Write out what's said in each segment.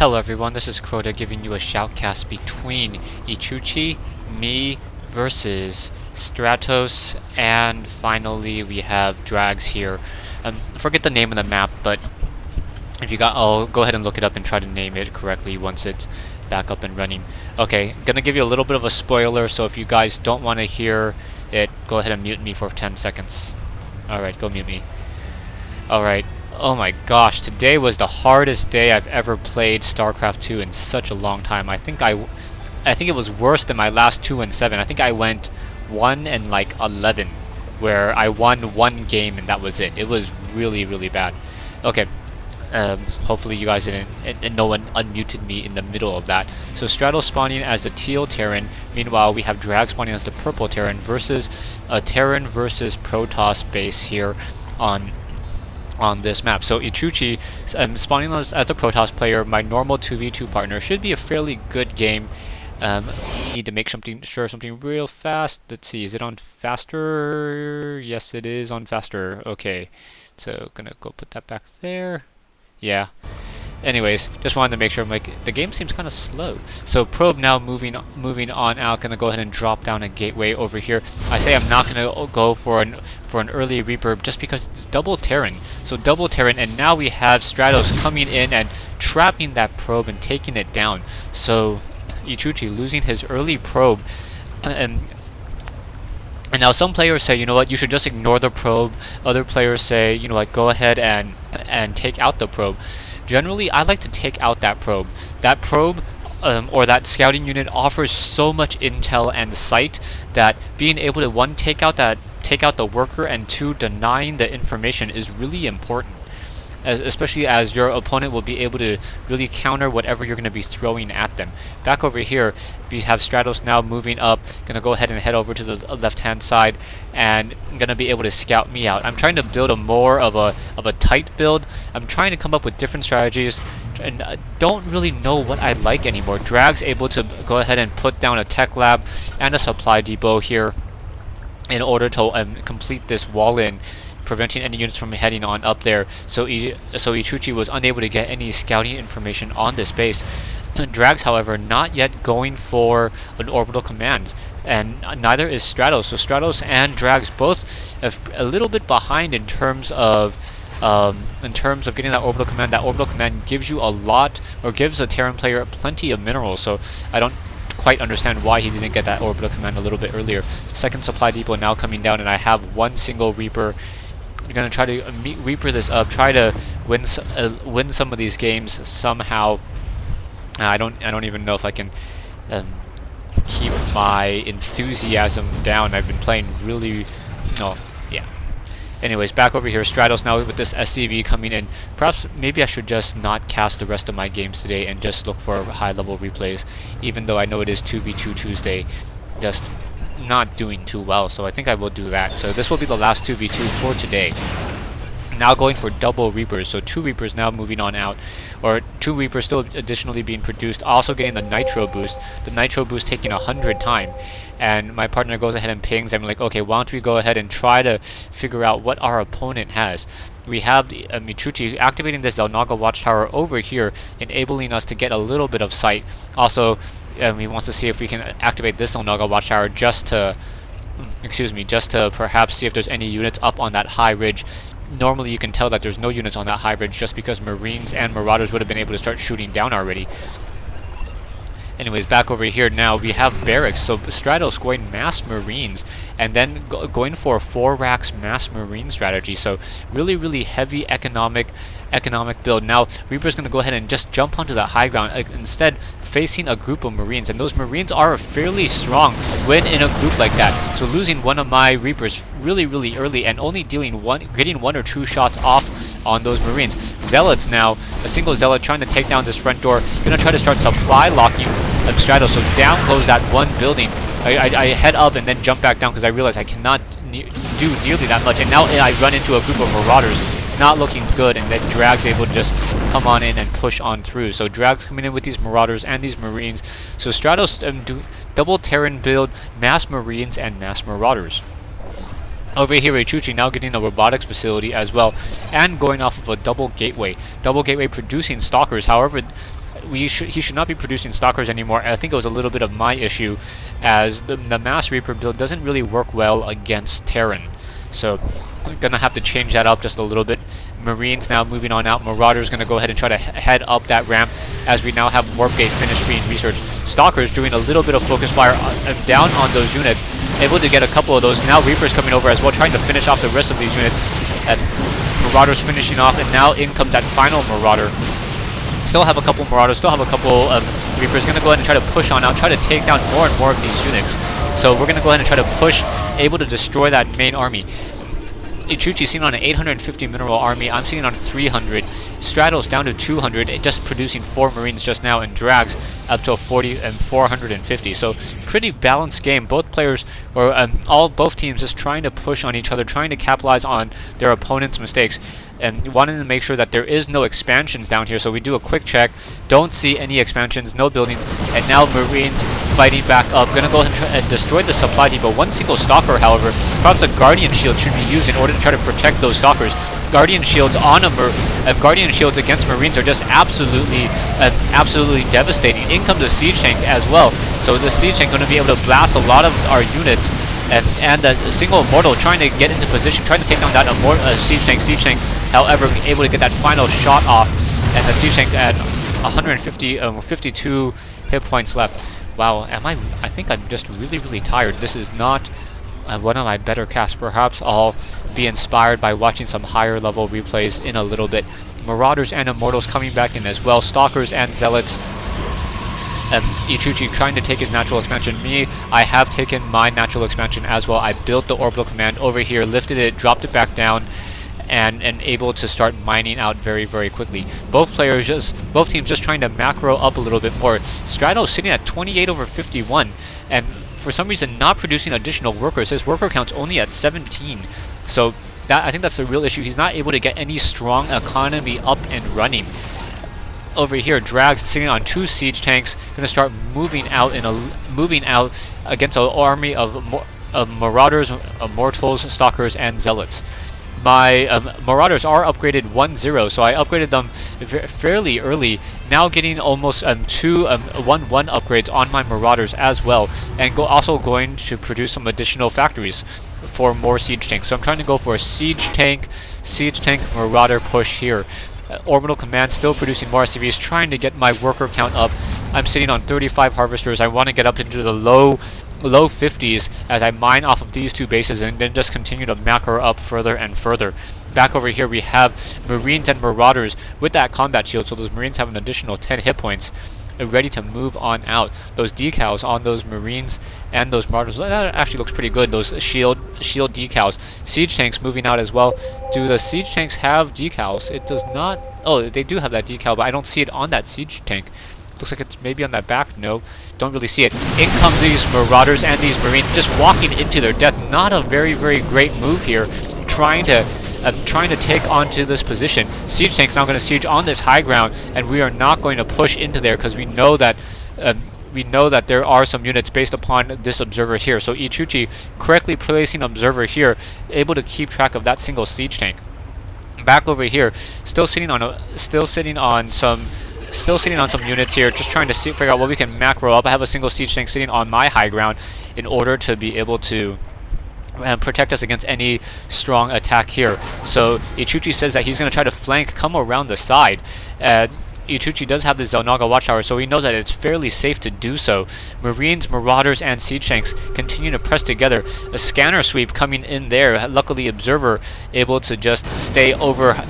Hello everyone, this is Crota giving you a shoutcast between Echuchee, me versus Stratos, and finally we have DraggZ here. I forget the name of the map, but I'll go ahead and look it up and try to name it correctly once it's back up and running. Okay, gonna give you a little bit of a spoiler, so if you guys don't want to hear it, go ahead and mute me for 10 seconds. Alright, go mute me. Alright. Oh my gosh, today was the hardest day I've ever played StarCraft 2 in such a long time. I think it was worse than my last 2 and 7. I think I went 1 and like 11, where I won one game and that was it. It was really, really bad. Okay, hopefully you guys didn't, and no one unmuted me in the middle of that. So Stratos spawning as the teal Terran. Meanwhile, we have DraggZ spawning as the purple Terran versus a Terran versus Protoss base here on this map. So Echuchee spawning as a Protoss player, my normal 2v2 partner. Should be a fairly good game. Need to make something real fast. Let's see, is it on faster? Yes, it is on faster. Okay, so gonna go put that back there. Yeah. Anyways, just wanted to make sure. The game seems kind of slow. So probe now moving on out. Gonna go ahead and drop down a gateway over here. I say I'm not gonna go for an early Reaper just because it's double Terran. So double Terran, and now we have Stratos coming in and trapping that probe and taking it down. So Echuchee losing his early probe, and now some players say, you know what, you should just ignore the probe. Other players say, you know what, go ahead and take out the probe. Generally, I like to take out that probe. That probe or that scouting unit offers so much intel and sight that being able to, one, take out the worker, and two, denying the information is really important. Especially as your opponent will be able to really counter whatever you're going to be throwing at them. Back over here, we have Stratos now moving up. Going to go ahead and head over to the left-hand side, and going to be able to scout me out. I'm trying to build a more of a tight build. I'm trying to come up with different strategies, and I don't really know what I like anymore. DraggZ able to go ahead and put down a tech lab and a supply depot here in order to complete this wall-in, preventing any units from heading on up there. So Echuchee was unable to get any scouting information on this base. DraggZ, however, not yet going for an orbital command, and neither is Stratos. So Stratos and DraggZ both a little bit behind in terms of getting that orbital command. That orbital command gives you a lot, or gives a Terran player plenty of minerals. So I don't quite understand why he didn't get that orbital command a little bit earlier. Second supply depot now coming down, and I have one single Reaper. I'm gonna try to Reaper this up, try to win some of these games somehow. I don't even know if I can keep my enthusiasm down. I've been playing really, yeah. Anyways, back over here, Stratos now with this SCV coming in. Perhaps maybe I should just not cast the rest of my games today and just look for high-level replays, even though I know it is 2v2 Tuesday. Just not doing too well, so I think I will do that. So this will be the last 2v2 for today. Now going for double Reapers, so 2 Reapers now moving on out, or 2 Reapers still additionally being produced, also getting the Nitro boost. The Nitro boost taking 100 time, and my partner goes ahead and pings. I'm like, okay, why don't we go ahead and try to figure out what our opponent has. We have the Echuchee activating this Zelnaga Watchtower over here, enabling us to get a little bit of sight. Also, he wants to see if we can activate this Zelnaga Watchtower just to perhaps see if there's any units up on that high ridge. Normally you can tell that there's no units on that high ridge just because Marines and Marauders would have been able to start shooting down already. Anyways, back over here now, we have barracks. So Stratos going mass Marines, and then going for a 4 racks mass Marine strategy. So really, really heavy economic build. Now Reaper's going to go ahead and just jump onto that high ground, instead facing a group of Marines, and those Marines are fairly strong when in a group like that. So losing one of my Reapers really, really early, and only getting 1 or 2 shots off on those Marines. Zealots now, a single Zealot trying to take down this front door. Gonna try to start supply locking Stratos, so down close that one building. I head up and then jump back down because I realize I cannot do nearly that much, and now I run into a group of Marauders. Not looking good, and then DraggZ able to just come on in and push on through. So DraggZ coming in with these Marauders and these Marines. So Stratos do double Terran build, mass Marines and mass Marauders. Over here, Echuchee now getting a robotics facility as well, and going off of a double gateway. Double gateway producing stalkers. However, he should not be producing Stalkers anymore. I think it was a little bit of my issue, as the Mass Reaper build doesn't really work well against Terran. So I'm gonna have to change that up just a little bit. Marines now moving on out. Marauders gonna go ahead and try to head up that ramp, as we now have Warp Gate finished being researched. Stalkers doing a little bit of focus fire down on those units, able to get a couple of those. Now Reapers coming over as well, trying to finish off the rest of these units. And Marauders finishing off, and now in comes that final Marauder. Still have a couple Marauders, still have a couple of Reapers. Gonna go ahead and try to push on out, try to take down more and more of these units. So we're gonna go ahead and try to push, able to destroy that main army. Echuchee sitting on an 850 mineral army. I'm sitting on 300. Stratos down to 200, just producing 4 Marines just now, and DraggZ up to 40 and 450. So pretty balanced game. Both players, or both teams, just trying to push on each other, trying to capitalize on their opponent's mistakes, and wanting to make sure that there is no expansions down here. So we do a quick check. Don't see any expansions, no buildings, and now Marines fighting back up. Gonna go ahead and try and destroy the supply depot. One single Stalker, however, perhaps a Guardian Shield should be used in order to try to protect those Stalkers. Guardian Shields on Guardian Shields against Marines are just absolutely devastating. In comes the Siege Tank as well. So the Siege Tank going to be able to blast a lot of our units, and a single Immortal trying to get into position, trying to take down that Siege Tank. Siege Tank, however, able to get that final shot off, and the Siege Tank at 52 hit points left. Wow, I think I'm just really tired. This is not one of my better casts. Perhaps I'll be inspired by watching some higher level replays in a little bit. Marauders and Immortals coming back in as well. Stalkers and Zealots. Echuchee trying to take his natural expansion. I have taken my natural expansion as well. I built the orbital command over here, lifted it, dropped it back down, and able to start mining out very quickly. Both teams just trying to macro up a little bit more. Stratos sitting at 28/51, and for some reason not producing additional workers. His worker count's only at 17. So I think that's the real issue. He's not able to get any strong economy up and running. Over here, DraggZ sitting on 2 siege tanks, going to start moving out against an army of Marauders, Immortals, Stalkers, and Zealots. My Marauders are upgraded 1-0, so I upgraded them fairly early. Now getting almost 1-1 upgrades on my Marauders as well, and also going to produce some additional factories for more siege tanks. So I'm trying to go for a siege tank Marauder push here. Orbital command still producing more SCVs, trying to get my worker count up. I'm sitting on 35 harvesters. I want to get up into the low 50s as I mine off of these 2 bases, and then just continue to macro up further and further. Back over here we have Marines and Marauders with that combat shield, so those Marines have an additional 10 hit points, ready to move on out. Those decals on those Marines and those Marauders, that actually looks pretty good. Those shield decals. Siege tanks moving out as well. Do the siege tanks have decals? It does not. Oh, they do have that decal, but I don't see it on that siege tank. Looks like it's maybe on that back. No, don't really see it. In come these Marauders and these Marines, just walking into their death. Not a very great move here, trying to take onto this position. Siege tank's now going to siege on this high ground, and we are not going to push into there because we know that there are some units based upon this observer here. So Echuchee correctly placing observer here, able to keep track of that single siege tank. Back over here, still sitting on some units here, just trying to figure out what we can macro up. I have a single siege tank sitting on my high ground in order to be able to protect us against any strong attack here. So Echuchee says that he's going to try to flank, come around the side. Echuchee does have the Zelnaga Watchtower, so he knows that it's fairly safe to do so. Marines, Marauders, and siege tanks continue to press together. A scanner sweep coming in there. Luckily, Observer able to just stay over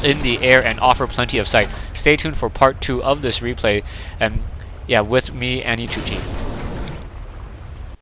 in the air and offer plenty of sight. Stay tuned for part 2 of this replay, and yeah, with me and Echuchee.